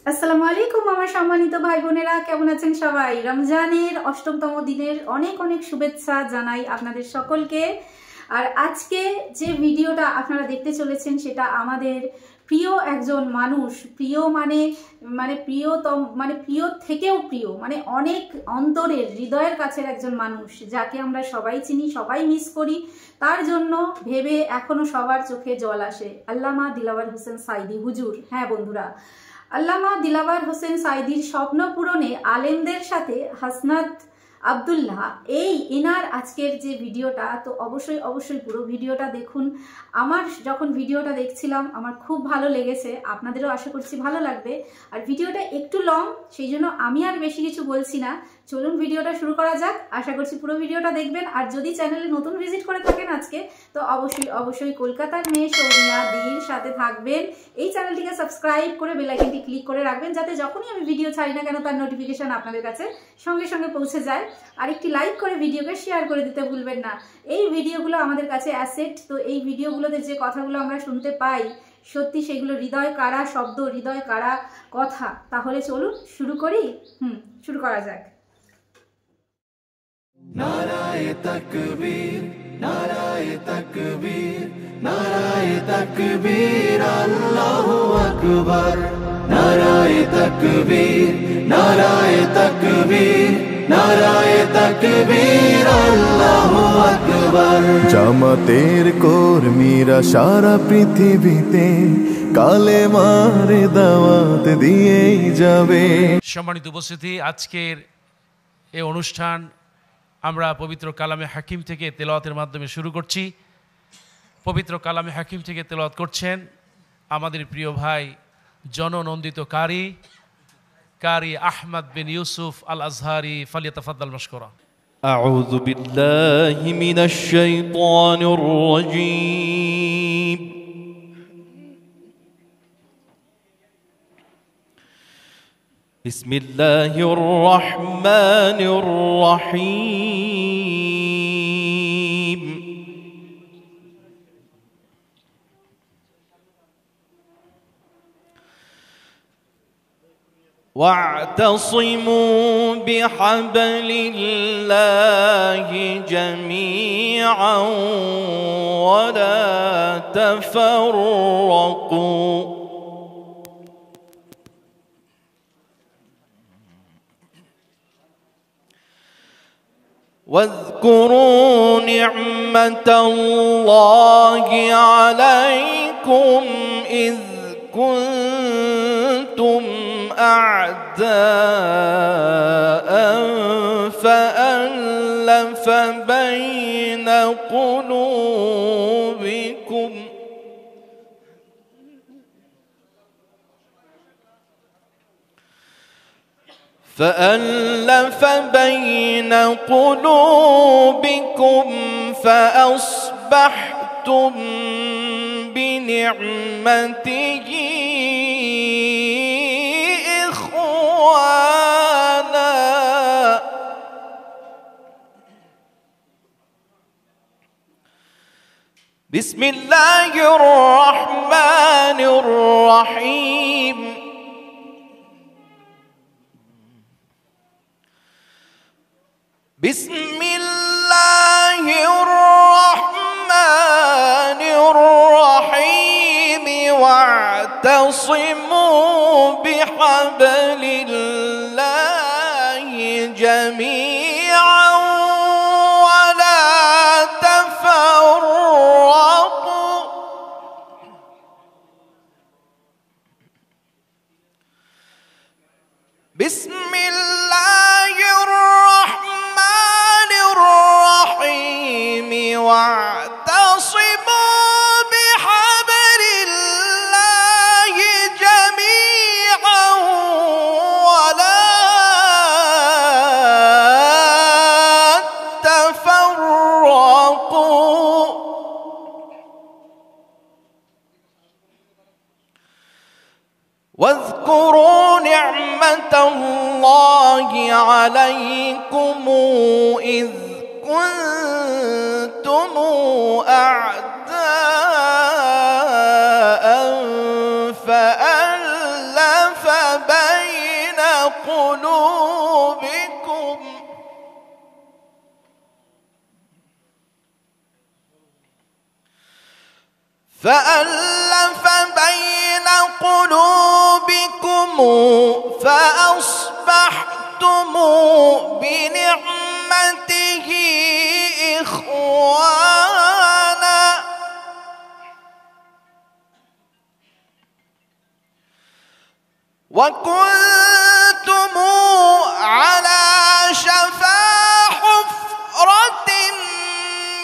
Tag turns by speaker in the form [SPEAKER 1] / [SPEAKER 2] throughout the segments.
[SPEAKER 1] আসসালামু আলাইকুম আমার সম্মানিত ভাই বোনেরা, কেমন আছেন সবাই? রমজানের অষ্টমতম দিনের অনেক অনেক শুভেচ্ছা জানাই আপনাদের সকলকে। আর আজকে যে ভিডিওটা আপনারা দেখতে চলেছেন সেটা আমাদের প্রিয় একজন মানুষ, প্রিয় মানে মানে প্রিয়তম মানে প্রিয় থেকেও প্রিয়, মানে অনেক অন্তরের হৃদয়ের কাছের একজন মানুষ, যাকে আমরা সবাই চিনি, সবাই মিস করি। তার জন্য ভেবে এখনো সবার চোখে জল আসে। আল্লামা দিলাওয়ার হোসেন সাইদি হুজুর। হ্যাঁ বন্ধুরা, আল্লামা দিলাওয়ার হোসেন সাইদির স্বপ্ন পূরণে আলেমদের সাথে হাসনাত আব্দুল্লাহ, এই এনার আজকের যে ভিডিওটা, তো অবশ্যই অবশ্যই পুরো ভিডিওটা দেখুন। আমার যখন ভিডিওটা দেখছিলাম আমার খুব ভালো লেগেছে, আপনাদেরও আশা করছি ভালো লাগবে। আর ভিডিওটা একটু লং, সেই জন্য আমি আর বেশি কিছু বলছি না, চলুন ভিডিওটা শুরু করা যাক। আশা করছি পুরো ভিডিওটা দেখবেন। আর যদি চ্যানেলে নতুন ভিজিট করে থাকেন আজকে, তো অবশ্যই অবশ্যই কলকাতার মেয়ে সৌমিয়া দির সাথে থাকবেন। এই চ্যানেলটিকে সাবস্ক্রাইব করে বেল আইকনটি ক্লিক করে রাখবেন, যাতে যখনই আমি ভিডিও ছাড়ি না কেন তার নোটিফিকেশন আপনাদের কাছে সঙ্গে সঙ্গে পৌঁছে যায়। আর একটি লাইক করে ভিডিওকে শেয়ার করে দিতে ভুলবেন না। এই ভিডিওগুলো আমাদের কাছে অ্যাসেট। তো এই ভিডিওগুলোতে যে কথাগুলো আমরা শুনতে পাই, সত্যি সেগুলো হৃদয় কাড়া শব্দ, হৃদয় কাড়া কথা। তাহলে চলুন শুরু করি। শুরু করা যাক।
[SPEAKER 2] নারায়ে তাকবীর, নারায়ে তাকবীর, নারায়ে তাকবীর, আল্লাহু আকবার। নারায়ে তাকবীর, নারায়ে তাকবীর, নারায়ে তাকবীর, আল্লাহু আকবার। জামাতের কর্মীরা সারা পৃথিবীতে কালেমার দাওয়াত দিয়েই যাবে।
[SPEAKER 3] সম্মানিত উপস্থিতি, আজকের এই অনুষ্ঠান আমরা পবিত্র কালামে হাকিম থেকে তেলাওয়াতের মাধ্যমে শুরু করছি। পবিত্র কালামে হাকিম থেকে তেলাওয়াত করছেন আমাদের প্রিয় ভাই জননন্দিত কারি আহমদ বিন ইউসুফ আল আজহারি। ফালিয়াতাফাদ্দাল মাশকুরা।
[SPEAKER 4] أعوذ بالله من الشيطان الرجيم. بسم الله الرحمن الرحيم. واعتصموا بحبل الله جميعا ولا تفرقوا. واذكروا نعمة الله عليكم إذ كنتم أعداء فألف بين قلوبكم فأصبحتم بنعمته إخوانا. بسم الله الرحمن الرحيم. بسم الله الرحمن الرحيم. واعتصموا بحبل الله جميعا ولا تفرقوا. بسم الله الرحمن الرحيم. واعتصموا بحبل الله جميعا ولا تفرقوا. واذكروا نعمة الله عليكم إذ كنتم أعداء فألف قلوبكم فأصبحتم بنعمته إخوانا وكنتم على شفا حفرة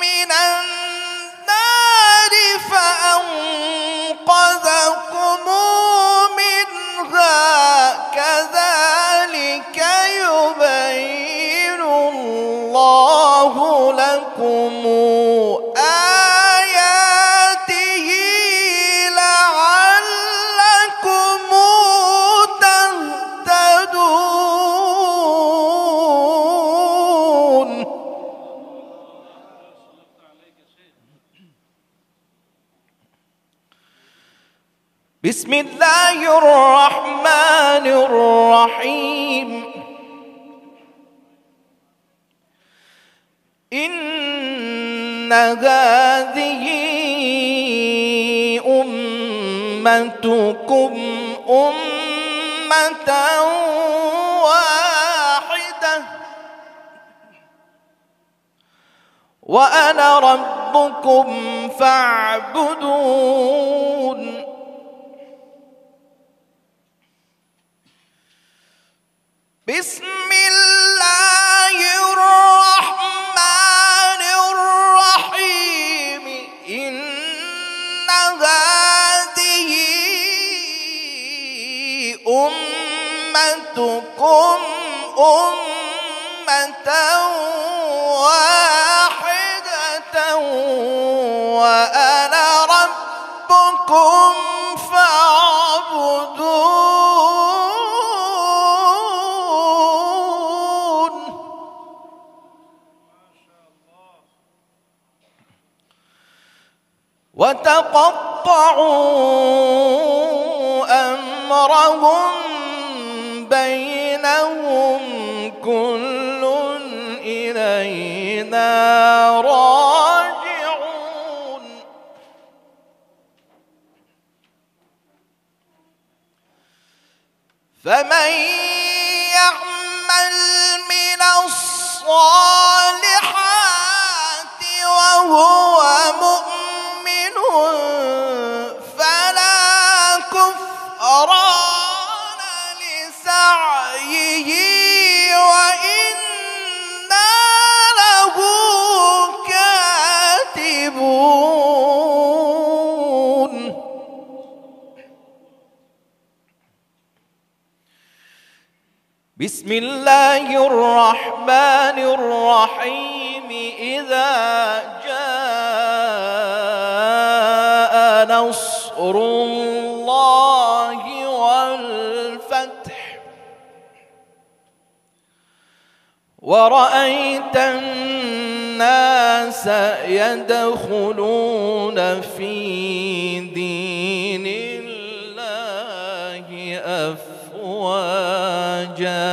[SPEAKER 4] من النار فأنقذكم منها كذلك يبين الله لكم آياته لعلكم تهتدون. بسم الله الرحمن الرحيم. إن هذه أمتكم أمة واحدة وأنا ربكم فاعبدون. بسم الله الرحمن الرحيم. إن هذه أمتكم أمة واحدة وأنا ربكم فاعبدون. وتقطعوا أمرهم بينهم كل إلينا راجعون. فمن يعمل من الصالحات وهو مؤمن فلا كفران لسعيه وإنا له كاتبون. بسم الله الرحمن الرحيم. إذا جاء نصر الله والفتح ورأيت الناس يدخلون في دين الله أفواجا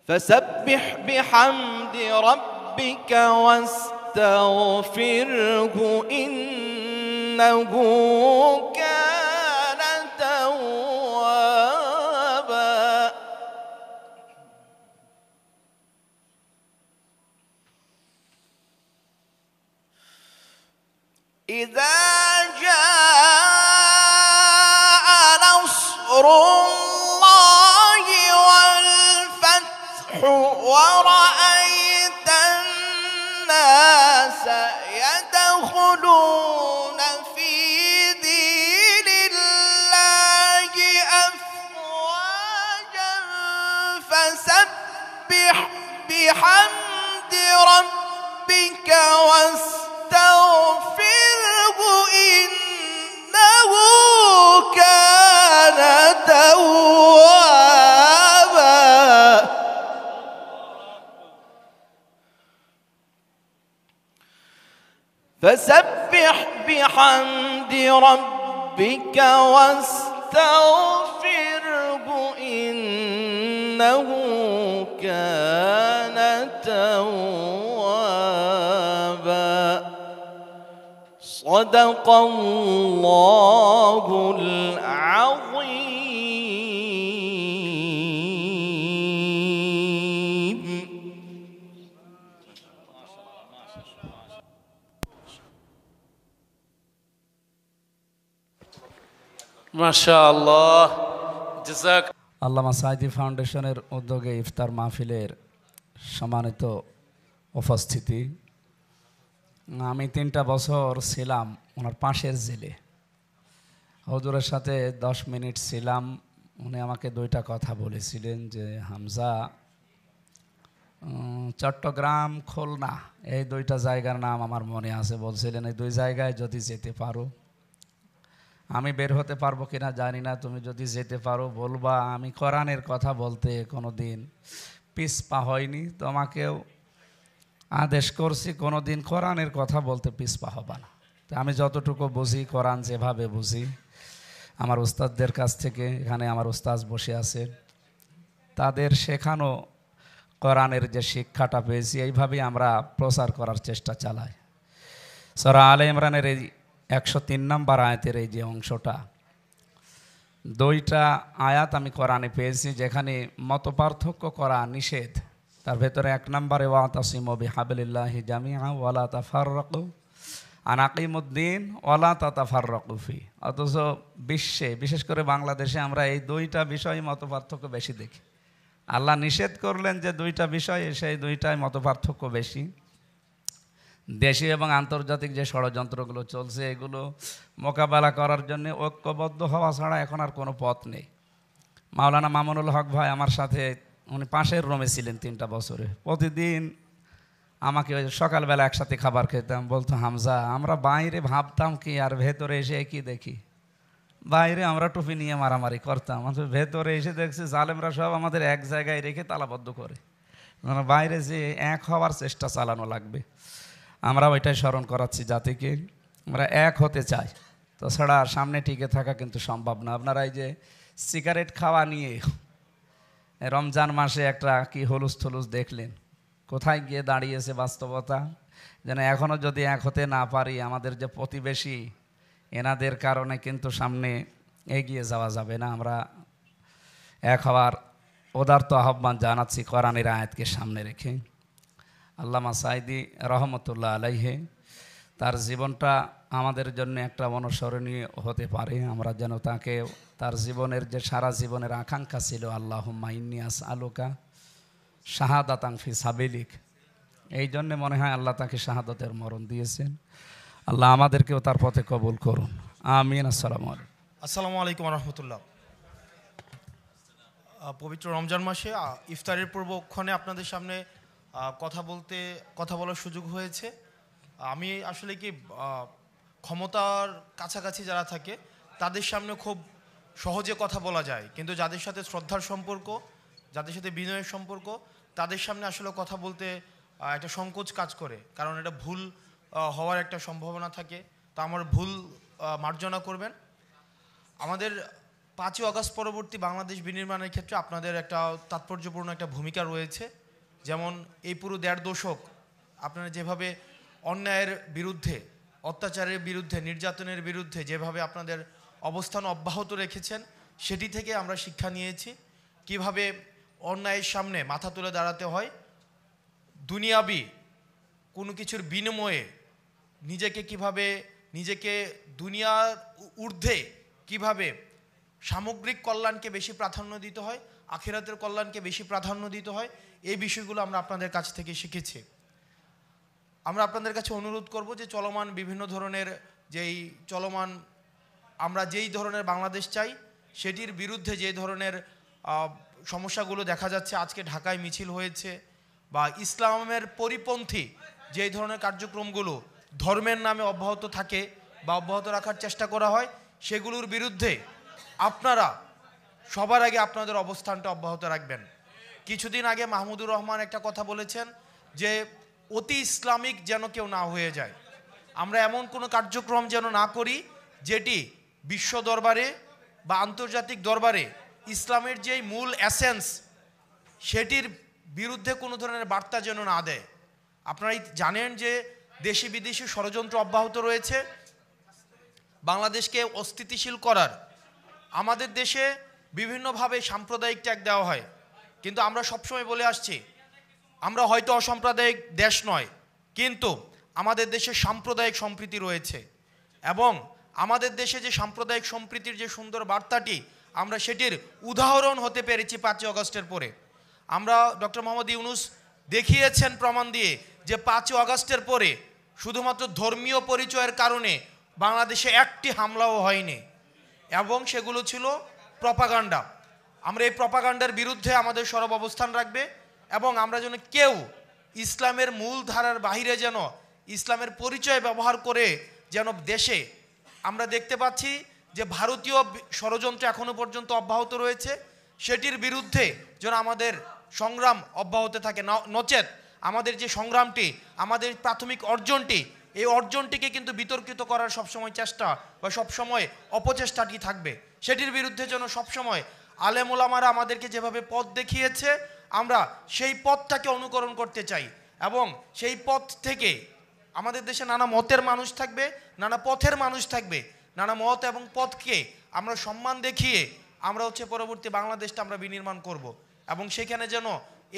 [SPEAKER 4] فسبح بحمد ربك واستغفره إنه كان توابا. إذا جاء نصر الله والفتح ورأيت الناس يدخلون في دين الله أفواجا فسبح بحمد ربك واستغفره إنه كان توابا. فسبح بحمد ربك واستغفره إنه كان توابا صدق الله العظيم.
[SPEAKER 3] মাশাআল্লাহ, জাযাক।
[SPEAKER 5] আল্লামা সাঈদী ফাউন্ডেশনের উদ্যোগে ইফতার মাহফিলের সম্মানিত উপস্থিতি, আমি 3টা বছর ছিলাম ওনার পাশের জেলে। হুজুরের সাথে 10 মিনিট ছিলাম। উনি আমাকে 2টা কথা বলেছিলেন যে হামজা, চট্টগ্রাম, খুলনা এই 2টা জায়গার নাম আমার মনে আছে। বলছিলেন এই 2 জায়গায় যদি যেতে পারো, আমি বের হতে পারবো কিনা জানি না, তুমি যদি যেতে পারো বলবা। আমি কোরআনের কথা বলতে কোনো দিন পিছপা হয়নি, তোমাকেও আদেশ করছি কোনো দিন কোরআনের কথা বলতে পিছপা হবা না। তো আমি যতটুকু বুঝি, কোরআন যেভাবে বুঝি, আমার উস্তাদদের কাছ থেকে, এখানে আমার উস্তাদ বসে আছে, তাদের শেখানো কোরআনের যে শিক্ষাটা পেয়েছি, এইভাবেই আমরা প্রচার করার চেষ্টা চালাই। সূরা আলে ইমরানের এই 103 নম্বর আয়াতের এই যে অংশটা, 2টা আয়াত আমি কোরআনে পেয়েছি যেখানে মতপার্থক্য করা নিষেধ। তার ভেতরে 1 নম্বরে ওয়াতাসিমু বিহাবলিল্লাহি জামিআ ওয়ালা তাফাররাকু আন আকিমুদ্দিন ওয়ালা তাতাফাররাকু ফি। অথচ বিশ্বে, বিশেষ করে বাংলাদেশে আমরা এই 2টা বিষয় মতপার্থক্য বেশি দেখি। আল্লাহ নিষেধ করলেন যে 2টা বিষয়, সেই 2টায় মতপার্থক্য বেশি। দেশি এবং আন্তর্জাতিক যে ষড়যন্ত্রগুলো চলছে, এগুলো মোকাবেলা করার জন্য ঐক্যবদ্ধ হওয়া ছাড়া এখন আর কোনো পথ নেই। মাওলানা মামুনুল হক ভাই আমার সাথে, উনি পাশের রুমে ছিলেন 3টা বছরে। প্রতিদিন আমাকে সকালবেলা একসাথে খাবার খেতাম। বলতো হামজা, আমরা বাইরে ভাবতাম কি আর ভেতরে এসে কি দেখি। বাইরে আমরা টুপি নিয়ে মারামারি করতাম, ভেতরে এসে দেখছি জালেমরা সব আমাদের এক জায়গায় রেখে তালাবদ্ধ করে। মানে বাইরে যে এক হওয়ার চেষ্টা চালানো লাগবে। আমরা ওইটাই স্মরণ করাচ্ছি জাতিকে, আমরা এক হতে চাই। তাছাড়া সামনে টিকে থাকা কিন্তু সম্ভব না। আপনারা এই যে সিগারেট খাওয়া নিয়ে রমজান মাসে একটা কি হলুস থলুস দেখলেন, কোথায় গিয়ে দাঁড়িয়েছে বাস্তবতা। যেন এখনও যদি এক হতে না পারি, আমাদের যে প্রতিবেশী, এনাদের কারণে কিন্তু সামনে এগিয়ে যাওয়া যাবে না। আমরা এক হওয়ার উদারত আহ্বান জানাচ্ছি কোরআনের আয়াতকে সামনে রেখে। আল্লামা সাঈদী রহমতুল্লাহ আলাইহে, তার জীবনটা আমাদের জন্য একটা অনুসরণীয় হতে পারে। আমরা যেন তাকে, তার জীবনের যে সারা জীবনের আকাঙ্ক্ষা ছিল, আল্লাহুম্মা ইন্নী আসআলুকা শাহাদাতান ফি সাবিলিক, এই জন্যে মনে হয় আল্লাহ তাকে শাহাদতের মরণ দিয়েছেন। আল্লাহ আমাদেরকেও তার পথে কবুল করুন, আমিন। আসসালামু আলাইকুম।
[SPEAKER 6] আসসালামু আলাইকুম রহমতুল্লাহ। পবিত্র রমজান মাসে ইফতারের পূর্বক্ষণে আপনাদের সামনে কথা বলার সুযোগ হয়েছে। আমি আসলে কি ক্ষমতার কাছাকাছি যারা থাকে তাদের সামনে খুব সহজে কথা বলা যায়, কিন্তু যাদের সাথে শ্রদ্ধার সম্পর্ক, যাদের সাথে বিনয়ের সম্পর্ক, তাদের সামনে আসলে কথা বলতে একটা সংকোচ কাজ করে, কারণ এটা ভুল হওয়ার একটা সম্ভাবনা থাকে। তা আমার ভুল মার্জনা করবেন। আমাদের 5ই আগস্ট পরবর্তী বাংলাদেশ বিনির্মাণের ক্ষেত্রে আপনাদের একটা তাৎপর্যপূর্ণ একটা ভূমিকা রয়েছে। যেমন এই পুরো 1.5 দশক আপনারা যেভাবে অন্যায়ের বিরুদ্ধে, অত্যাচারের বিরুদ্ধে, নির্যাতনের বিরুদ্ধে যেভাবে আপনাদের অবস্থান অব্যাহত রেখেছেন, সেটি থেকে আমরা শিক্ষা নিয়েছি কিভাবে অন্যায়ের সামনে মাথা তুলে দাঁড়াতে হয়, দুনিয়াবি কোনো কিছুর বিনিময়ে নিজেকে দুনিয়ার ঊর্ধ্বে কিভাবে সামগ্রিক কল্যাণকে বেশি প্রাধান্য দিতে হয়, আখিরাতের কল্যাণকে বেশি প্রাধান্য দিতে হয়, এই বিষয়গুলো আমরা আপনাদের কাছ থেকে শিখেছি। আমরা আপনাদের কাছে অনুরোধ করব যে চলমান বিভিন্ন ধরনের আমরা যেই ধরনের বাংলাদেশ চাই, সেটির বিরুদ্ধে যে ধরনের সমস্যাগুলো দেখা যাচ্ছে, আজকে ঢাকায় মিছিল হয়েছে, বা ইসলামের পরিপন্থী যেই ধরনের কার্যক্রমগুলো ধর্মের নামে অব্যাহত থাকে বা অব্যাহত রাখার চেষ্টা করা হয়, সেগুলোর বিরুদ্ধে আপনারা সবার আগে আপনাদের অবস্থানটা অব্যাহত রাখবেন। কিছুদিন আগে মাহমুদুর রহমান একটা কথা বলেছেন যে অতি ইসলামিক যেন কেউ না হয়ে যায়। আমরা এমন কোনো কার্যক্রম যেন না করি যেটি বিশ্ব দরবারে বা আন্তর্জাতিক দরবারে ইসলামের যেই মূল এসেন্স, সেটির বিরুদ্ধে কোনো ধরনের বার্তা যেন না দেয়। আপনারাই জানেন যে দেশি বিদেশি ষড়যন্ত্র অব্যাহত রয়েছে বাংলাদেশকে অস্থিতিশীল করার। আমাদের দেশে বিভিন্নভাবে সাম্প্রদায়িক ট্যাগ দেওয়া হয়, কিন্তু আমরা সবসময় বলে আসছি আমরা হয়তো অসাম্প্রদায়িক দেশ নয়, কিন্তু আমাদের দেশে সাম্প্রদায়িক সম্প্রীতি রয়েছে, এবং আমাদের দেশে যে সাম্প্রদায়িক সম্প্রীতির যে সুন্দর বার্তাটি আমরা সেটির উদাহরণ হতে পেরেছি 5ই আগস্টের পরে। আমরা ডক্টর মোহাম্মদ ইউনূস দেখিয়েছেন প্রমাণ দিয়ে যে 5ই আগস্টের পরে শুধুমাত্র ধর্মীয় পরিচয়ের কারণে বাংলাদেশে একটি হামলাও হয়নি, এবং সেগুলো ছিল প্রপাগান্ডা। আমরা এই প্রপাগান্ডার বিরুদ্ধে আমাদের সরব অবস্থান রাখবে, এবং আমরা যেন কেউ ইসলামের মূল ধারার বাহিরে যেন ইসলামের পরিচয় ব্যবহার করে যেন দেশে, আমরা দেখতে পাচ্ছি যে ভারতীয় ষড়যন্ত্র এখনো পর্যন্ত অব্যাহত রয়েছে, সেটির বিরুদ্ধে যেন আমাদের সংগ্রাম অব্যাহত থাকে। নচেত আমাদের যে সংগ্রামটি, আমাদের প্রাথমিক অর্জনটি, এই অর্জনটিকে কিন্তু বিতর্কিত করার সবসময় চেষ্টা বা সবসময় অপচেষ্টাটি থাকবে। সেটির বিরুদ্ধে যেন সবসময় আলেম ওলামারা আমাদেরকে যেভাবে পথ দেখিয়েছে আমরা সেই পথটাকে অনুকরণ করতে চাই, এবং সেই পথ থেকে আমাদের দেশে নানা মতের মানুষ থাকবে, নানা পথের মানুষ থাকবে, নানা মত এবং পথকে আমরা সম্মান দেখিয়ে আমরা পরবর্তী বাংলাদেশটা আমরা বিনির্মাণ করব, এবং সেখানে যেন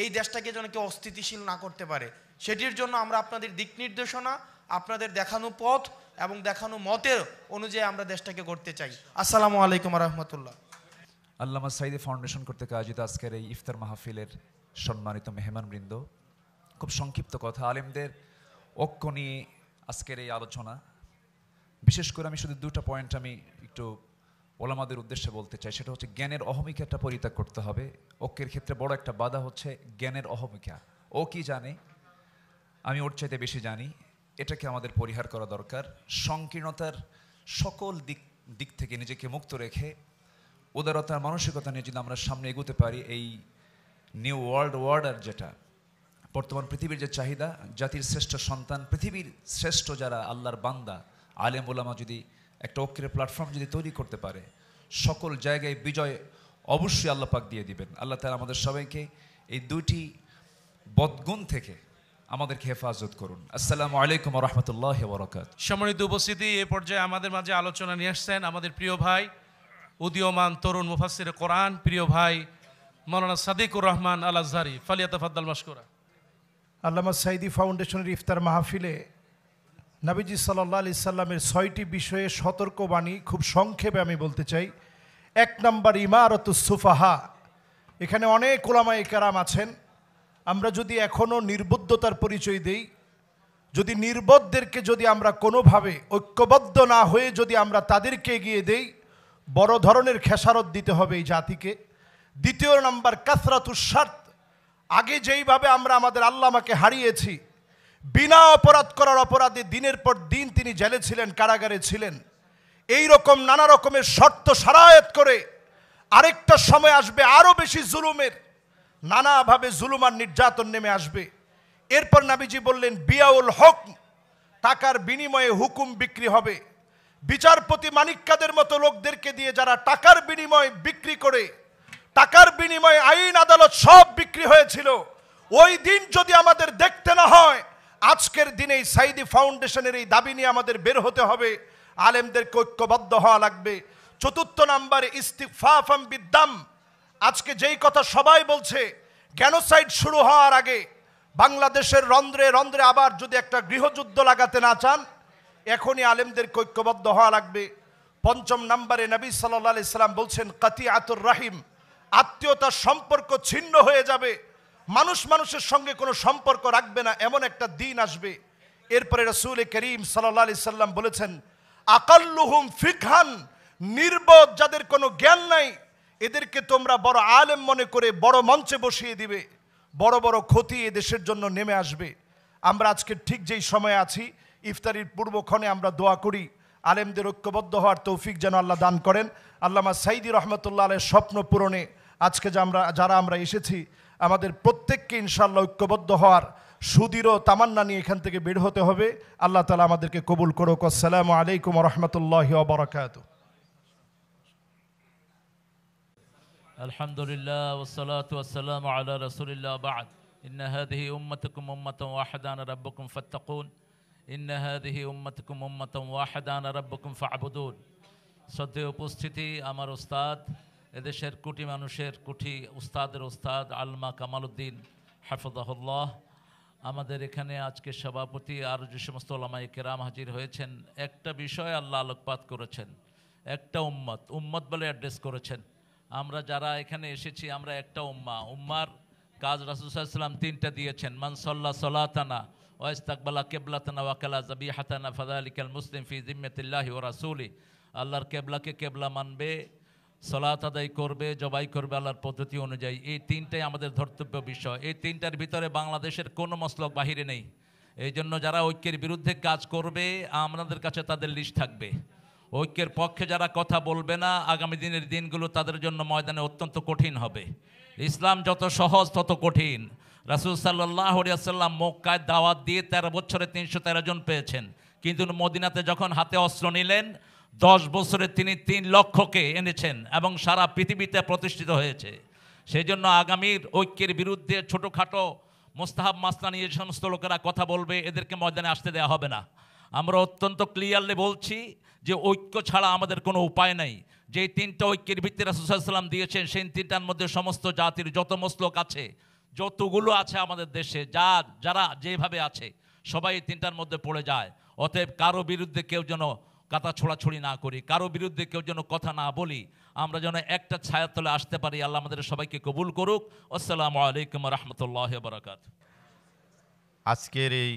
[SPEAKER 6] এই দেশটাকে যেন কেউ অস্থিতিশীল না করতে পারে। সেটির জন্য আমরা আপনাদের দিক নির্দেশনা, আপনাদের দেখানো পথ এবং দেখানো মতের অনুযায়ী আমরা দেশটাকে গড়তে চাই। আসসালামু আলাইকুম রহমতুল্লাহ।
[SPEAKER 7] আল্লামা সাঈদী ফাউন্ডেশন কর্তৃক আয়োজিত আজকের এই ইফতার মাহফিলের সম্মানিত মেহমানবৃন্দ, খুব সংক্ষিপ্ত কথা, আলেমদের ঐক্য নিয়ে আজকের এই আলোচনা। বিশেষ করে আমি শুধু দুটো পয়েন্ট আমি একটু ওলামাদের উদ্দেশ্যে বলতে চাই। সেটা হচ্ছে জ্ঞানের অহমিকাটা পরিত্যাগ করতে হবে। ঐক্যের ক্ষেত্রে বড় একটা বাধা হচ্ছে জ্ঞানের অহমিকা। ও কি জানে, আমি ওর চাইতে বেশি জানি, এটাকে আমাদের পরিহার করা দরকার। সংকীর্ণতার সকল দিক থেকে নিজেকে মুক্ত রেখে উদারতার মানসিকতা নিয়ে যদি আমরা সামনে এগোতে পারি, এই নিউ ওয়ার্ল্ড অর্ডার, যেটা বর্তমান পৃথিবীর যে চাহিদা, জাতির শ্রেষ্ঠ সন্তান, পৃথিবীর শ্রেষ্ঠ যারা আল্লাহর বান্দা আলেম ওলামা যদি একটা ঐক্যের প্ল্যাটফর্ম যদি তৈরি করতে পারে, সকল জায়গায় বিজয় অবশ্যই আল্লাহ পাক দিয়ে দিবেন। আল্লাহ তাআলা আমাদের সবাইকে এই দুইটি বদগুণ থেকে আমাদেরকে হেফাজত করুন। আসসালামু আলাইকুম ওয়া রাহমাতুল্লাহি ওয়া বারাকাতুহু।
[SPEAKER 3] সম্মানিত উপস্থিতি, এ পর্যায়ে আমাদের মাঝে আলোচনা নিয়ে আসছেন আমাদের প্রিয় ভাই, উদীয়মান তরুণ মুফাসসির কোরআন, প্রিয় ভাই মাওলানা সাদিকুর রহমান আল আজহারি। ফালিয়াতাফাদ্দাল মাশকুরা।
[SPEAKER 8] আল্লামা সাঈদী ফাউন্ডেশনের ইফতার মাহফিলে নবীজি সাল্লাল্লাহু আলাইহি সাল্লামের 6টি বিষয়ে সতর্কবাণী খুব সংক্ষেপে আমি বলতে চাই। 1 নম্বর ইমারাতুস সুফাহা। এখানে অনেক উলামায়ে কেরাম আছেন, আমরা যদি এখনও নির্বুদ্ধতার পরিচয় দেই, যদি নির্বোধদেরকে যদি আমরা কোনোভাবে ঐক্যবদ্ধ না হয়ে যদি আমরা তাদেরকে এগিয়ে দেই, বড় ধরনের খেসারত দিতে হবে এই জাতিকে। 2 নম্বর কাসরাতুস শার্ত। আগে যেইভাবে আমরা আমাদের আল্লামাকে হারিয়েছি, বিনা অপরাধ করার অপরাধে দিনের পর দিন তিনি জেলে ছিলেন, কারাগারে ছিলেন, এই রকম নানা রকমের শর্ত সারায়াত করে আরেকটা সময় আসবে আরও বেশি জুলুমের, নানাভাবে জুলুম আর নির্যাতন নেমে আসবে। এরপর নবীজি বললেন বিয়াউল হুকম, টাকার বিনিময়ে হুকুম বিক্রি হবে। বিচারপতি মানিক্কাদের মতো লোকদেরকে দিয়ে যারা টাকার বিনিময়ে বিক্রি করে, টাকার বিনিময়ে আইন আদালত সব বিক্রি হয়েছিল, ওই দিন যদি আমাদের দেখতে না হয়, আজকের দিনে সাঈদী ফাউন্ডেশনের এই দাবি নিয়ে আমাদের বের হতে হবে, আলেমদেরকে ঐক্যবদ্ধ হওয়া লাগবে। 4 নম্বরে ইস্তিগফাফাম বিদ্দাম। আজকে যেই কথা সবাই বলছে, গ্যানোসাইড শুরু হওয়ার আগে বাংলাদেশের রন্ধ্রে রন্ধ্রে আবার যদি একটা গৃহযুদ্ধ লাগাতে না চান, এখনই আলেমদেরকে ঐক্যবদ্ধ হওয়া লাগবে। 5 নম্বরে নবী সাল্লাল্লাহু আলাইহি সাল্লাম বলছেন কাতিয়াতুর রাহিম, আত্মীয়তার সম্পর্ক ছিন্ন হয়ে যাবে, মানুষ মানুষের সঙ্গে কোনো সম্পর্ক রাখবে না, এমন একটা দিন আসবে। এরপরে রাসূল করিম সাল্লাল্লাহু আলাইহি সাল্লাম বলেছেন আকাল্লুহুম ফিকহান, নির্বোধ যাদের কোনো জ্ঞান নাই, এদেরকে তোমরা বড় আলেম মনে করে বড় মঞ্চে বসিয়ে দিবে, বড় বড় ক্ষতি এ দেশের জন্য নেমে আসবে। আমরা আজকে ঠিক যেই সময়ে আছি, ইফতারির পূর্বক্ষণে আমরা দোয়া করি আলেমদের ঐক্যবদ্ধ হওয়ার তৌফিক যেন আল্লাহ দান করেন। আল্লামা সাঈদী রহমতুল্লাহ আলাইহির স্বপ্ন পূরণে আজকে যারা আমরা এসেছি, আমাদের প্রত্যেককে ইনশাআল্লাহ ঐক্যবদ্ধ হওয়ার সুদৃঢ় তামান্না নিয়ে এখান থেকে বের হতে হবে। আল্লাহ তাআলা আমাদেরকে কবুল করুক। আসসালামু আলাইকুম ওয়া রাহমাতুল্লাহি ওয়া বারাকাতুহু।
[SPEAKER 9] আলহামদুলিল্লাহ ওয়াসসালাতু ওয়াসসালামু আলা রাসূলিল্লাহ বা'দ ইন্না হাযিহি উম্মাতুকুম উম্মাতান ওয়াহিদান রাব্বুকুম ফাত্তাকুন ইন্না হাযিহি উম্মাতুকুম উম্মাতান ওয়াহিদান রাব্বুকুম ফা'বুদুন। শ্রদ্ধেয় উপস্থিতি, আমার উস্তাদ, এদেশের কোটি মানুষের কোটি উস্তাদের উস্তাদ আল্লামা কামালউদ্দিন হাফিজাহুল্লাহ, আমাদের এখানে আজকে সভাপতি আর যে সমস্ত ওলামায়ে কেরাম হাজির হয়েছেন, একটা বিষয় আল্লাহ আলোকপাত করেছেন, একটা উম্মত বলে অ্যাড্রেস করেছেন। আমরা যারা এখানে এসেছি আমরা একটা উম্মার কাজ রাসূল সাল্লাল্লাহু আলাইহি ওয়াসাল্লাম তিনটা দিয়েছেন। মান সাল্লা সালাতানা ওয়া ইস্তাকবালা কিবলাতানা ওয়া কালা যাবিহাতানা ফাযালিকাল মুসলিম ফি জিম্মাতিল্লাহি ওয়া রাসূলি। আল্লাহর কেবলাকে কেবলা মানবে, সালাত আদায় করবে, জবাই করবে আল্লাহর পদ্ধতি অনুযায়ী। এই তিনটাই আমাদের ধর্তব্য বিষয়। এই তিনটার ভিতরে বাংলাদেশের কোনো মসলক বাহিরে নেই। এই জন্য যারা ঐক্যের বিরুদ্ধে কাজ করবে আমাদের কাছে তাদের লিস্ট থাকবে। ঐক্যের পক্ষে যারা কথা বলবে না, আগামী দিনের দিনগুলো তাদের জন্য ময়দানে অত্যন্ত কঠিন হবে। ইসলাম যত সহজ তত কঠিন। রাসূল সাল্লাল্লাহু আলাইহি ওয়াসাল্লাম মক্কায় দাওয়াত দিয়ে 13 বছরে 313 জন পেয়েছেন, কিন্তু মদিনাতে যখন হাতে অস্ত্র নিলেন 10 বছরে তিনি 3 লক্ষকে এনেছেন এবং সারা পৃথিবীতে প্রতিষ্ঠিত হয়েছে। সেই জন্য আগামীর ঐক্যের বিরুদ্ধে ছোটোখাটো মোস্তাহাব মাসলা নিয়ে যে সমস্ত লোকেরা কথা বলবে এদেরকে ময়দানে আসতে দেওয়া হবে না। আমরা অত্যন্ত ক্লিয়ারলি বলছি যে ঐক্য ছাড়া আমাদের কোনো উপায় নাই। যে তিনটা ঐক্যের ভিত্তি রাসূল সাল্লাল্লাহু আলাইহি ওয়াসাল্লাম দিয়েছেন, সেই তিনটার মধ্যে সমস্ত জাতির যত মসলক আছে, যতগুলো আছে আমাদের দেশে, যারা যেভাবে আছে সবাই এই তিনটার মধ্যে পড়ে যায়। অতএব কারো বিরুদ্ধে কেউ যেন কথা ছোড়াছড়ি না করি, কারো বিরুদ্ধে কেউ যেন কথা না বলি, আমরা যেন একটা ছায়ার তলে আসতে পারি। আল্লাহ আমাদের সবাইকে কবুল করুক। আসসালামু আলাইকুম ওয়া রাহমাতুল্লাহি ওয়া বারাকাতুহু।
[SPEAKER 10] আজকের এই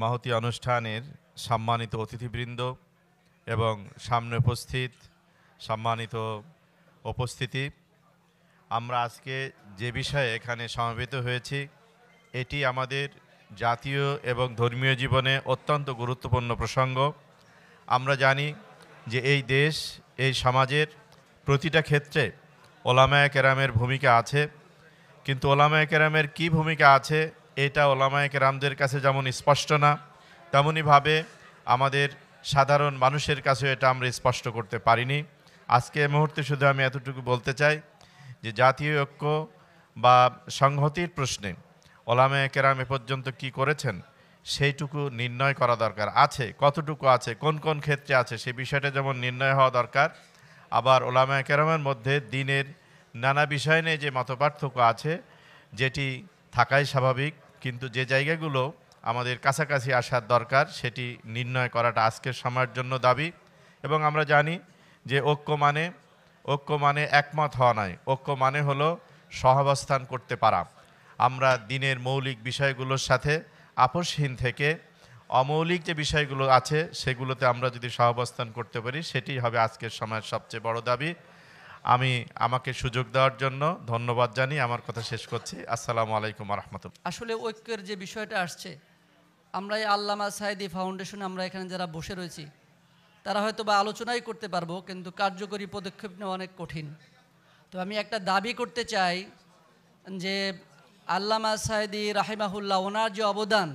[SPEAKER 10] মহতী অনুষ্ঠানের সম্মানিত অতিথিবৃন্দ এবং সামনে উপস্থিত সম্মানিত উপস্থিতি, আমরা আজকে যে বিষয়ে এখানে সমবেত হয়েছি এটি আমাদের জাতীয় এবং ধর্মীয় জীবনে অত্যন্ত গুরুত্বপূর্ণ প্রসঙ্গ। আমরা জানি যে এই দেশ, এই সমাজের প্রতিটা ক্ষেত্রে ওলামায়ে কেরামের ভূমিকা আছে, কিন্তু ওলামায়ে কেরামের কী ভূমিকা আছে এটা ওলামায়ে কেরামদের কাছে যেমন স্পষ্ট না, তেমনইভাবে আমাদের সাধারণ মানুষের কাছেও এটা আমরা স্পষ্ট করতে পারিনি। আজকে এই মুহূর্তে শুধু আমি এতটুকু বলতে চাই যে জাতীয় ঐক্য বা সংহতির প্রশ্নে ওলামায়ে কেরাম এ পর্যন্ত কী করেছেন সেইটুকু নির্ণয় করা দরকার আছে। কতটুকু আছে, কোন কোন ক্ষেত্রে আছে, সেই বিষয়টা যেমন নির্ণয় হওয়া দরকার। আবার ওলামায়ে কেরামের মধ্যে দ্বীনের নানা বিষয় নিয়ে যে মতপার্থক্য আছে যেটি থাকাই স্বাভাবিক, কিন্তু যে জায়গাগুলো আমাদের কাছাকাছি আসার দরকার সেটি নির্ণয় করাটা আজকের সময়ের জন্য দাবি। এবং আমরা জানি যে ঐক্য মানে একমত হওয়া নয়, ঐক্য মানে হলো সহাবস্থান করতে পারা। আমরা দ্বীনের মৌলিক বিষয়গুলোর সাথে আপোষহীন থেকে অমৌলিক যে বিষয়গুলো আছে সেগুলোতে আমরা যদি সহাবস্থান করতে পারি সেটি হবে আজকের সময়ের সবচেয়ে বড় দাবি। আমি আমাকে সুযোগ দেওয়ার জন্য ধন্যবাদ জানিয়ে আমার কথা শেষ করছি। আসসালামু আলাইকুম ওয়া রাহমাতুল্লাহ।
[SPEAKER 11] আসলে ঐক্যের যে বিষয়টা আসছে, আমরা এই আল্লামা সাঈদী ফাউন্ডেশনে আমরা এখানে যারা বসে রয়েছি তারা হয়তো বা আলোচনাই করতে পারবো, কিন্তু কার্যকরী পদক্ষেপ নেওয়া অনেক কঠিন। তো আমি একটা দাবি করতে চাই যে আল্লামা সাঈদী রাহিমাহুল্লাহ ওনার যে অবদান,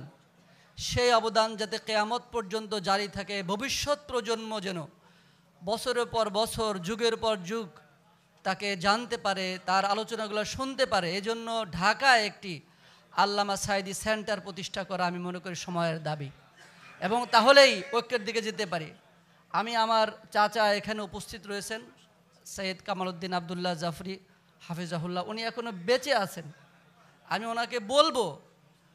[SPEAKER 11] সেই অবদান যাতে কিয়ামত পর্যন্ত জারি থাকে, ভবিষ্যৎ প্রজন্ম যেন বছরের পর বছর, যুগের পর যুগ তাকে জানতে পারে, তার আলোচনাগুলো শুনতে পারে। এজন্য ঢাকায় একটি আল্লামা সাঈদী সেন্টার প্রতিষ্ঠা করা আমি মনে করি সময়ের দাবি, এবং তাহলেই ঐক্যের দিকে যেতে পারি। আমি আমার চাচা এখানে উপস্থিত রয়েছেন, সৈয়দ কামালউদ্দিন আবদুল্লাহ জাফরি হাফিজাহুল্লাহ, উনি এখনও বেঁচে আছেন। আমি ওনাকে বলবো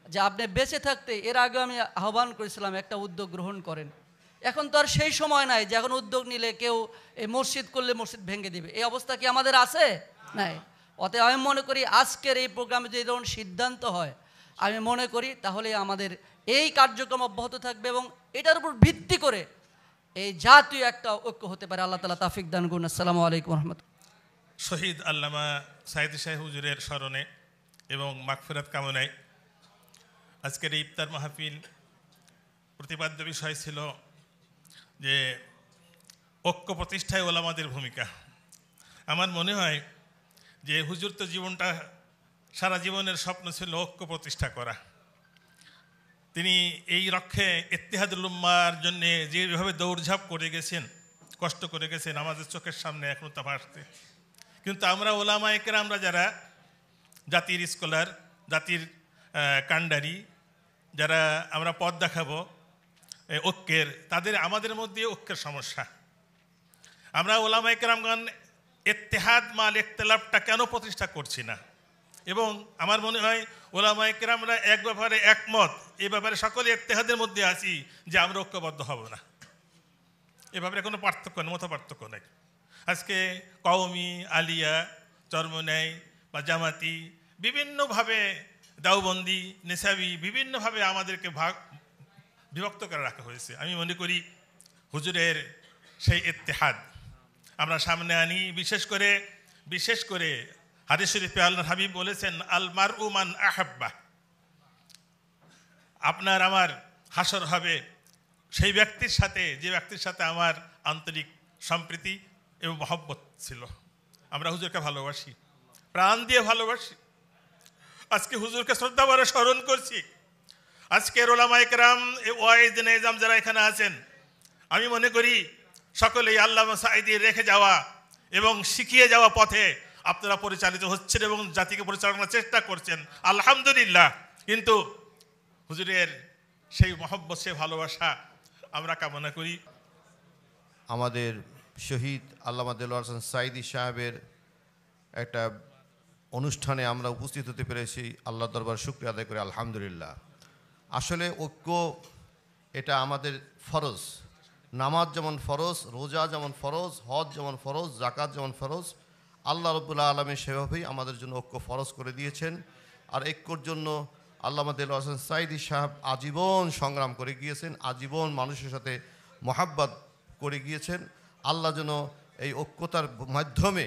[SPEAKER 11] যে আপনি বেঁচে থাকতে, এর আগে আমি আহ্বান করেছিলাম একটা উদ্যোগ গ্রহণ করেন। এখন তো আর সেই সময় নাই যে এখন উদ্যোগ নিলে কেউ এই মসজিদ করলে মসজিদ ভেঙে দিবে, এই অবস্থা কি আমাদের আছে? নাই। অতএব আমি মনে করি আজকের এই প্রোগ্রামে যদি ধরুন সিদ্ধান্ত হয়, আমি মনে করি তাহলে আমাদের এই কার্যক্রম অব্যাহত থাকবে এবং এটার উপর ভিত্তি করে এই জাতীয় একটা ঐক্য হতে পারে। আল্লাহ তাআলা তৌফিক দান করুন। আসসালামু আলাইকুম ওয়া রাহমাতুল্লাহ।
[SPEAKER 12] শহীদ আল্লামা সাঈদী শাহ হুজুরের স্মরণে এবং মাগফিরাত কামনায় আজকের এই ইফতার মাহফিল প্রতিপাদ্য বিষয় ছিল যে ঐক্য প্রতিষ্ঠায় ওলামাদের ভূমিকা। আমার মনে হয় যে হুজুর তো জীবনটা, সারা জীবনের স্বপ্ন ছিল ঐক্য প্রতিষ্ঠা করা। তিনি এই লক্ষ্যে ইত্তেহাদুল উম্মার জন্যে যেভাবে দৌড়ঝাঁপ করে গেছেন, কষ্ট করে গেছেন, আমাদের চোখের সামনে এখনও তা ভাসছে। কিন্তু আমরা ওলামা একরামরা যারা জাতির স্কলার, জাতির কাণ্ডারি, যারা আমরা পথ দেখাবো ঐক্যের, আমাদের মধ্যে ঐক্যের সমস্যা। আমরা ওলামা একরামগণ ইত্তেহাদ মাল ইখতিলাফটা কেন প্রতিষ্ঠা করছি না? এবং আমার মনে হয় ওলামা একরামরা এক ব্যাপারে একমত, এ ব্যাপারে সকলে ইত্তেহাদের মধ্যে আছি যে আমরা ঐক্যবদ্ধ হব না। এ ব্যাপারে কোনো পার্থক্য নেই, মত পার্থক্য নেই। আজকে কওমি, আলিয়া, চরমনাই বা জামাতি বিভিন্নভাবে, দাওবন্দি, নেশাবি, বিভিন্নভাবে আমাদেরকে বিভক্ত করে রাখা হয়েছে। আমি মনে করি হুজুরের সেই ইত্তেহাদ আমরা সামনে আনি। বিশেষ করে হাদিস শরীফে আল্লাহর হাবিব বলেছেন, আল মারউ মান আহাব্বা, আপনার আমার হাসর হবে সেই ব্যক্তির সাথে যে ব্যক্তির সাথে আমার আন্তরিক সম্প্রীতি এবং মহব্বত ছিল। আমরা হুজুরকে ভালোবাসি, প্রাণ দিয়ে ভালোবাসি। আজকে হুজুরকে শ্রদ্ধা ভরে স্মরণ করছি। আজকের ওলামায়ে কেরাম, ওয়াইজ নিজাম যারা এখানে আছেন, আমি মনে করি সকলেই আল্লামা সাঈদীর রেখে যাওয়া এবং শিখিয়ে যাওয়া পথে আপনারা পরিচালিত হচ্ছেন এবং জাতিকে পরিচালনার চেষ্টা করছেন, আলহামদুলিল্লাহ। কিন্তু হুজুরের সেই মহব্বত, সেই ভালোবাসা আমরা কামনা করি।
[SPEAKER 13] আমাদের শহীদ আল্লামা দেলোয়ার হোসেন সাঈদী সাহেবের একটা অনুষ্ঠানে আমরা উপস্থিত হতে পেরেছি, আল্লাহ দরবার শুকরিয়া আদায় করি, আলহামদুলিল্লাহ। আসলে ঐক্য এটা আমাদের ফরজ। নামাজ যেমন ফরজ, রোজা যেমন ফরজ, হজ যেমন ফরজ, জাকাত যেমন ফরজ, আল্লাহ রাব্বুল আলামিন সেভাবেই আমাদের জন্য ঐক্য ফরজ করে দিয়েছেন। আর ঐক্যর জন্য আল্লামা দেলোয়ার হোসেন সাঈদী সাহেব আজীবন সংগ্রাম করে গিয়েছেন, আজীবন মানুষের সাথে মহাব্বত করে গিয়েছেন। আল্লাহ যেন এই ঐক্যতার মাধ্যমে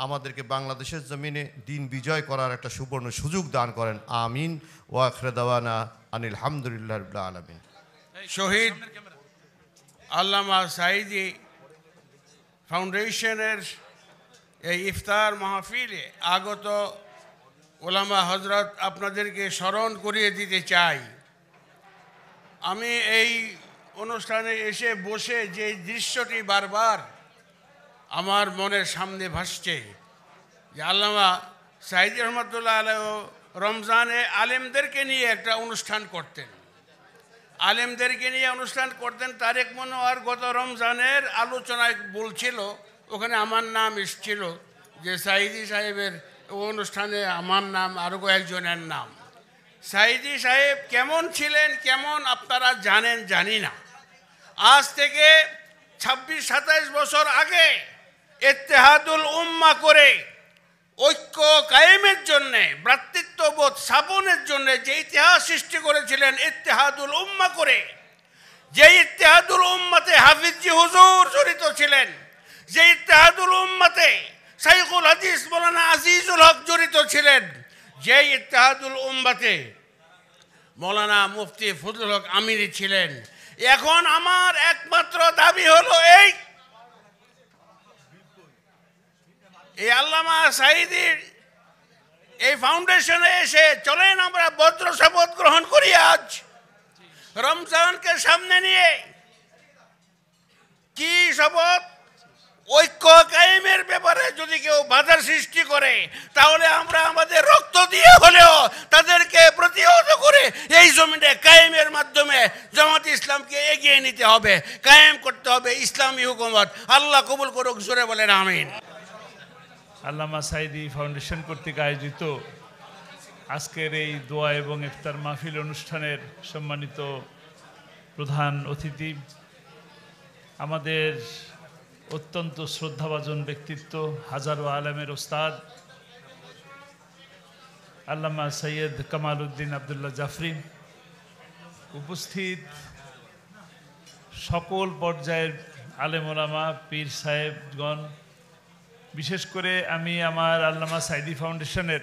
[SPEAKER 13] আমাদেরকে বাংলাদেশের জমিনে দিন বিজয় করার একটা সুবর্ণ সুযোগ দান করেন। আমিন। ওয়া আখিরু দাওয়ানা আনিল হামদুলিল্লাহি রাব্বিল আলামিন।
[SPEAKER 14] শহীদ আল্লামা সাঈদী ফাউন্ডেশনের এই ইফতার মাহফিলে আগত ওলামা হজরত আপনাদেরকে স্মরণ করিয়ে দিতে চাই। আমি এই অনুষ্ঠানে এসে বসে যে দৃশ্যটি বারবার আমার মনের সামনে ভাসছে, যে আল্লামা সাঈদী রহমতুল্লাহ আলাইহি রমজানে আলেমদেরকে নিয়ে একটা অনুষ্ঠান করতেন, তারেক মনোয়ার গত রমজানের আলোচনায় বলছিল, ওখানে আমার নাম এসেছিল যে সাঈদী সাহেবের অনুষ্ঠানে আমার নাম, আরও কয়েকজনের নাম। সাঈদী সাহেব কেমন ছিলেন, কেমন আপনারা জানেন জানি না। আজ থেকে 26-27 বছর আগে ইত্তেহাদুল উম্মাহ করে ঐক্য কায়েমের জন্যে, ভ্রাতৃত্ববোধ স্থাপনের জন্যে যে ইতিহাস সৃষ্টি করেছিলেন ইত্তেহাদুল উম্মাহ করে, যে ইত্তেহাদুল উম্মাতে হাফিজি হুজুর জড়িত ছিলেন, যে ইত্তেহাদুল উম্মাতে শাইখুল হাদিস মাওলানা আজিজুল হক জড়িত ছিলেন, যে ইত্তেহাদুল উম্মাতে মাওলানা মুফতি ফজলুল হক আমিরি ছিলেন। এখন আমার একমাত্র দাবি হলো এই আল্লামা সাঈদীর এই ফাউন্ডেশনে এসে চলেন আমরা বজ্র শপথ গ্রহণ করি। আজ রমজানকে সামনে নিয়ে কি শপথ? ঐক্য কায়েমের ব্যাপারে যদি কেউ বাধার সৃষ্টি করে, তাহলে আমরা আমাদের রক্ত দিয়ে হলেও তাদেরকে প্রতিহত করে এই জমিনে কায়েমের মাধ্যমে জামাত ইসলামকে এগিয়ে নিতে হবে, কায়েম করতে হবে ইসলামী হুকুমত। আল্লাহ কবুল করুক, জোরে বলেন আমিন।
[SPEAKER 15] আল্লামা সাঈদী ফাউন্ডেশন কর্তৃক আয়োজিত আজকের এই দোয়া এবং ইফতার মাহফিল অনুষ্ঠানের সম্মানিত প্রধান অতিথি, আমাদের অত্যন্ত শ্রদ্ধাভাজন ব্যক্তিত্ব, হাজারো আলেমের ওস্তাদ আল্লামা সৈয়দ কামাল উদ্দিন আবদুল্লাহ জাফরি, উপস্থিত সকল পর্যায়ের আলেম ওলামা, পীর সাহেবগণ, বিশেষ করে আমি আমার আল্লামা সাঈদী ফাউন্ডেশনের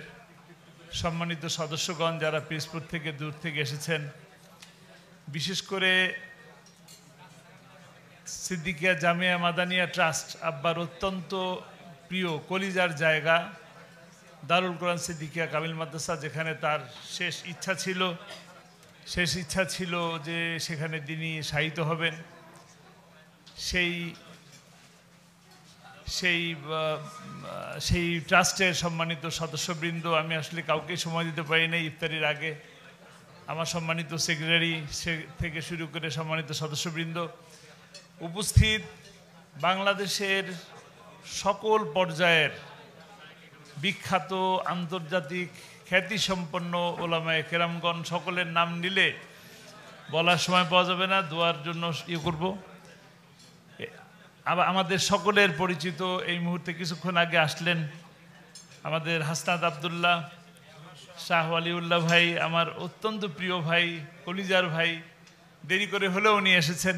[SPEAKER 15] সম্মানিত সদস্যগণ যারা পিরোজপুর থেকে দূর থেকে এসেছেন, বিশেষ করে সিদ্দিকিয়া জামিয়া মাদানিয়া ট্রাস্ট, আব্বার অত্যন্ত প্রিয় কলিজার জায়গা, দারুল কোরআন সিদ্দিকিয়া কামিল মাদ্রাসা, যেখানে তার শেষ ইচ্ছা ছিল যে সেখানে তিনি শায়িত হবেন। সেই ট্রাস্টের সম্মানিত সদস্যবৃন্দ, আমি আসলে কাউকে সময় দিতে পারি না ইফতারির আগে, আমার সম্মানিত সেক্রেটারি থেকে শুরু করে সম্মানিত সদস্যবৃন্দ, উপস্থিত বাংলাদেশের সকল পর্যায়ের বিখ্যাত আন্তর্জাতিক খ্যাতিসম্পন্ন ওলামায়ে কেরামগণ, সকলের নাম নিলে বলার সময় পাওয়া যাবে না, দোয়ার জন্য ইয়ে করব। আমাদের সকলের পরিচিত এই মুহূর্তে কিছুক্ষণ আগে আসলেন আমাদের হাসনাত আবদুল্লাহ, শাহ ওয়ালিউল্লাহ ভাই, আমার অত্যন্ত প্রিয় ভাই, কলিজার ভাই, দেরি করে হলেও উনি এসেছেন।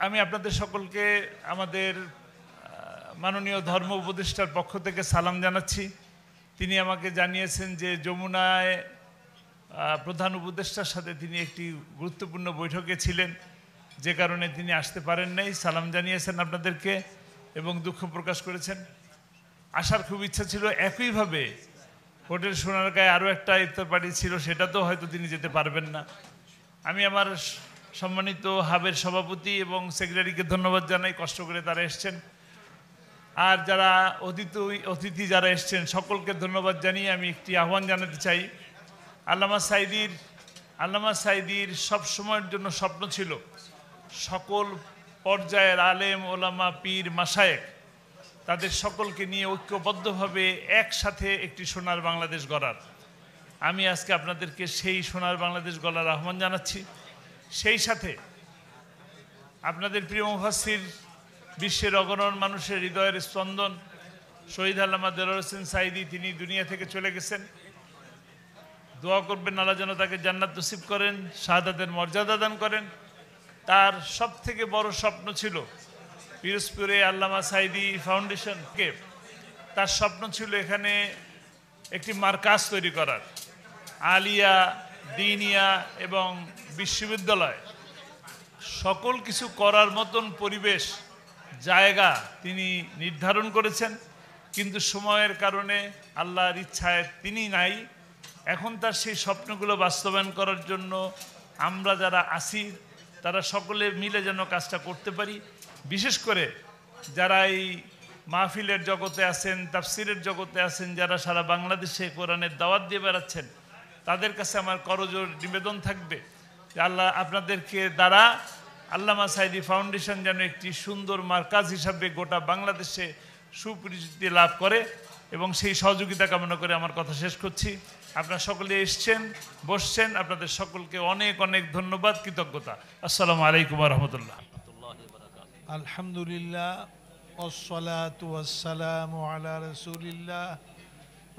[SPEAKER 15] আমি আপনাদের সকলকে আমাদের মাননীয় ধর্ম উপদেষ্টার পক্ষ থেকে সালাম জানাচ্ছি। তিনি আমাকে জানিয়েছেন যে যমুনায় প্রধান উপদেষ্টার সাথে তিনি একটি গুরুত্বপূর্ণ বৈঠকে ছিলেন, যে কারণে তিনি আসতে পারেন নাই। সালাম জানিয়েছেন আপনাদেরকে এবং দুঃখ প্রকাশ করেছেন। আসার খুব ইচ্ছা ছিল। একইভাবে হোটেল সোনারগাঁয়ে আরও একটা ইফতার পার্টি ছিল, সেটাতেও হয়তো তিনি যেতে পারবেন না। আমি আমার সম্মানিত হাবের সভাপতি এবং সেক্রেটারিকে ধন্যবাদ জানাই, কষ্ট করে তারা এসছেন। আর যারা অতিথি যারা এসছেন সকলকে ধন্যবাদ জানিয়ে আমি একটি আহ্বান জানাতে চাই। আল্লামা সাঈদীর সব সময়ের জন্য স্বপ্ন ছিল সকল পর্যায়ের আলেম, ওলামা, পীর, মাশায়েখ তাদের সকলকে নিয়ে ঐক্যবদ্ধভাবে একসাথে একটি সোনার বাংলাদেশ গড়ার। আমি আজকে আপনাদেরকে সেই সোনার বাংলাদেশ গড়ার আহ্বান জানাচ্ছি। সেই সাথে আপনাদের প্রিয় মুফাসসির, বিশ্বের অগণন মানুষের হৃদয়ের স্পন্দন শহীদ আল্লামা দেলোয়ার হোসেন সাঈদী, তিনি দুনিয়া থেকে চলে গেছেন। দোয়া করবেন আল্লাহ যেন তাকে জান্নাত নসিব করেন, শাহাদাতের মর্যাদা দান করেন। তার সবথেকে বড় স্বপ্ন ছিল পিরোজপুরে আল্লামা সাঈদী ফাউন্ডেশনকে, তার স্বপ্ন ছিল এখানে একটি মার্কাজ তৈরি করার, আলিয়া, দিনিয়া এবং বিশ্ববিদ্যালয় সকল কিছু করার মতন পরিবেশ, জায়গা তিনি নির্ধারণ করেছেন। কিন্তু সময়ের কারণে, আল্লাহর ইচ্ছায় তিনি নাই। এখন তার সেই স্বপ্নগুলো বাস্তবায়ন করার জন্য আমরা যারা আছি তারা সকলে মিলে যেন কাজটা করতে পারি। বিশেষ করে যারা এই মাহফিলের জগতে আছেন, তাফসিরের জগতে আছেন, যারা সারা বাংলাদেশে কোরআনের দাওয়াত দিয়ে বেড়াচ্ছেন, তাদের কাছে আমার করজোড় নিবেদন থাকবে যে আল্লাহ আপনাদেরকে দ্বারা আল্লামা সাঈদী ফাউন্ডেশন যেন একটি সুন্দর মার্কাজ হিসাবে গোটা বাংলাদেশে সুপরিচিতি লাভ করে, এবং সেই সহযোগিতা কামনা করে আমার কথা শেষ করছি। আপনারা সকলে এসছেন, বসছেন, আপনাদের সকলকে অনেক অনেক ধন্যবাদ, কৃতজ্ঞতা। আসসালামু আলাইকুম ওয়া রাহমাতুল্লাহ।
[SPEAKER 8] আলহামদুলিল্লাহ, ওয়াসসালাতু ওয়াসসালামু আলা রাসূলিল্লাহ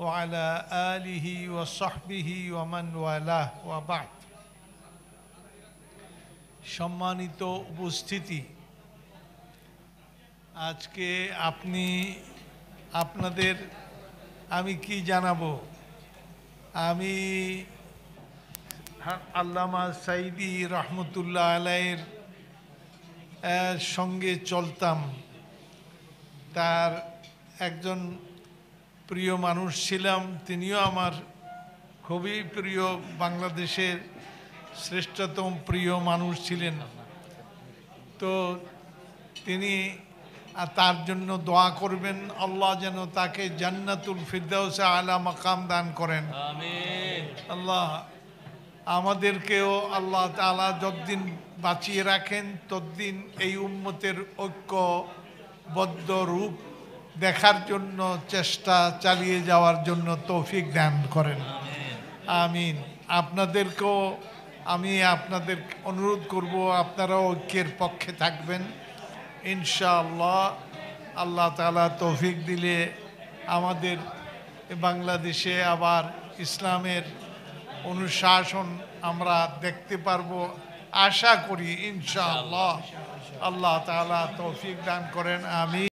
[SPEAKER 8] ওয়া আলা আলিহি ওয়া সাহবিহি ওয়া মান ওয়ালাহ, ওয়া বা'দ। সম্মানিত উপস্থিতি, আজকে আপনাদের আমি কি জানাবো। আমি আল্লামা সাঈদী রহমতুল্লাহ আলাইহির সঙ্গে চলতাম, তার একজন প্রিয় মানুষ ছিলাম। তিনিও আমার খুবই প্রিয়, বাংলাদেশের শ্রেষ্ঠতম প্রিয় মানুষ ছিলেন। তো তিনি তার জন্য দোয়া করবেন, আল্লাহ যেন তাকে জান্নাতুল ফিরদাউসে আলা মাকাম দান করেন। আল্লাহ আমাদেরকেও আল্লাহ তাআলা যতদিন বাঁচিয়ে রাখেন ততদিন এই উম্মতের ঐক্যবদ্ধ রূপ দেখার জন্য চেষ্টা চালিয়ে যাওয়ার জন্য তৌফিক দান করেন। আমিন। আপনাদেরকেও আমি আপনাদের অনুরোধ করব, আপনারাও ঐক্যের পক্ষে থাকবেন ইনশাআল্লাহ। আল্লাহ তাআলা তৌফিক দিলে আমাদের বাংলাদেশে আবার ইসলামের অনুশাসন আমরা দেখতে পারবো, আশা করি ইনশাআল্লাহ। আল্লাহ তাআলা তৌফিক দান করেন। আমি